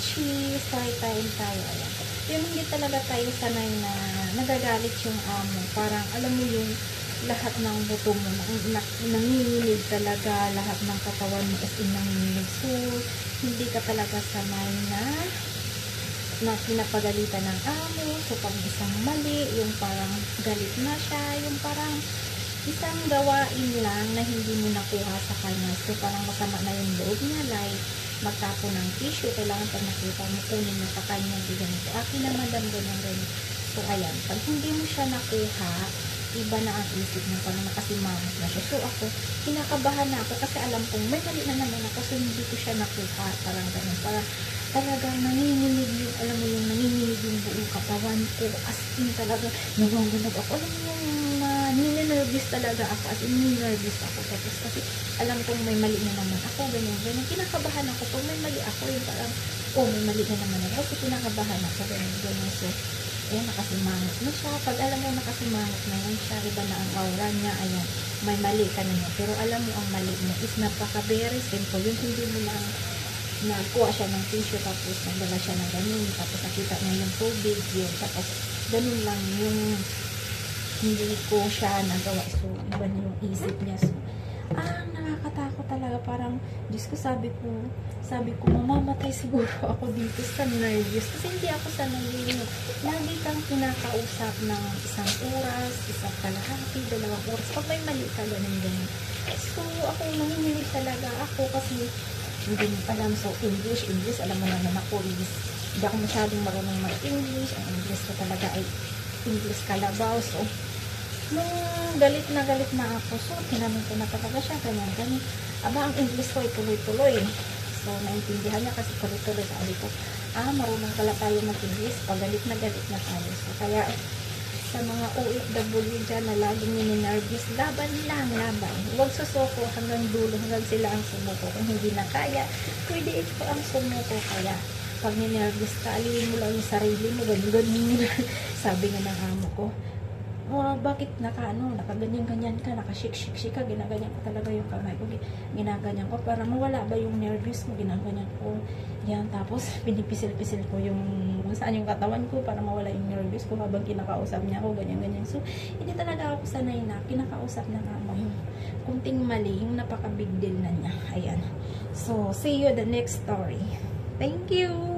cheese, story time tayo. Ayan. Yung hindi talaga tayo sanay na nagagalit yung amo. Parang, alam mo yung lahat ng buto mo, nanginginig talaga, lahat ng katawan mo as in nanginginig. So, hindi ka talaga sanay na pinapagalitan ng amo. So, pag isang mali, yung parang galit na siya, yung parang isang gawain lang na hindi mo nakuha sa kanya. So, parang masama na yung loob niya, like, magtapon ng tissue, kailangan pag nakita mo, kunin mo sa kanya, di ganito. Akin na madam, ganyan. So, ayan, pag hindi mo siya nakuha, iba na ang isip niya, parang nakasimangot na siya. So, ako, kinakabahan na ako kasi alam kong may mali na naman ako, so hindi ko siya nakuha, parang ganun. Parang talagang nanginginig yung, alam mo yung nanginginig yung buong katawan ko, as in talaga, nagwawag ako, alam mo yung ninenervous talaga ako, as in ninenervous ako, tapos kasi alam kong may mali na naman ako, ganyan, kinakabahan ako, pag may mali ako, yung parang, oh, may mali na naman ako, so kinakabahan ako, ganyan, so, ayan, nakasimangot na siya, pag alam mo nakasimangot na yan siya, iba na ang aura niya, ayan, may mali ka na niya, pero alam mo ang mali mo is napaka-very simple, yung hindi mo lang nagkuha siya ng tissue, tapos nagdala siya ng ganun, tapos nakita niya yung tubig, yun, tapos ganun lang yung hindi ko siya nagawa. So, iba na yung isip niya. So, nakakatakot talaga. Parang, Diyos ko, sabi ko, mamamatay siguro ako dito sa nervous. Kasi hindi ako sanay yun. Lagi kang kinakausap ng isang oras, isang kalahati, 2 oras. Pag may mali ka, ganun. So, ako, nanginginig talaga ako kasi hindi mo alam. So, English, alam mo naman ako, hindi ako masyadong marunong mag-English. Ang English ko talaga ay English kalabaw. So, nung galit na ako, so, tinanong ko na talaga siya, ganyan. Aba, ang English ko ay tuloy-tuloy. So, naintindihan niya kasi tuloy-tuloy. Sabi ko, marunong pala tayo mag-English. Pag galit na tayo. So, kaya, sa mga OFW dyan na laging nini-nervous, laban. Huwag susoko hanggang dulo, hanggang sila ang sumuko. Kung hindi na kaya, pwede ito ang sumuko. Kaya, pag ninervous ka, aliwin mo lang yung sarili mo, ganyan. Sabi nga ng amo ko, bakit nakaganyan-ganyan ka, nakashik-shik ka, ginaganyan ko talaga yung kamay ko, ginaganyan ko, para mawala ba yung nervous mo, ginaganyan ko, yan, tapos, pinipisil-pisil ko yung, saan yung katawan ko, para mawala yung nervous ko, habang kinakausap niya ako, ganyan-ganyan. So, hindi talaga ako sanay na, kinakausap na nga mo, yung kunting mali, yung napaka-big deal na niya, ayan. So, see you the next story. Thank you!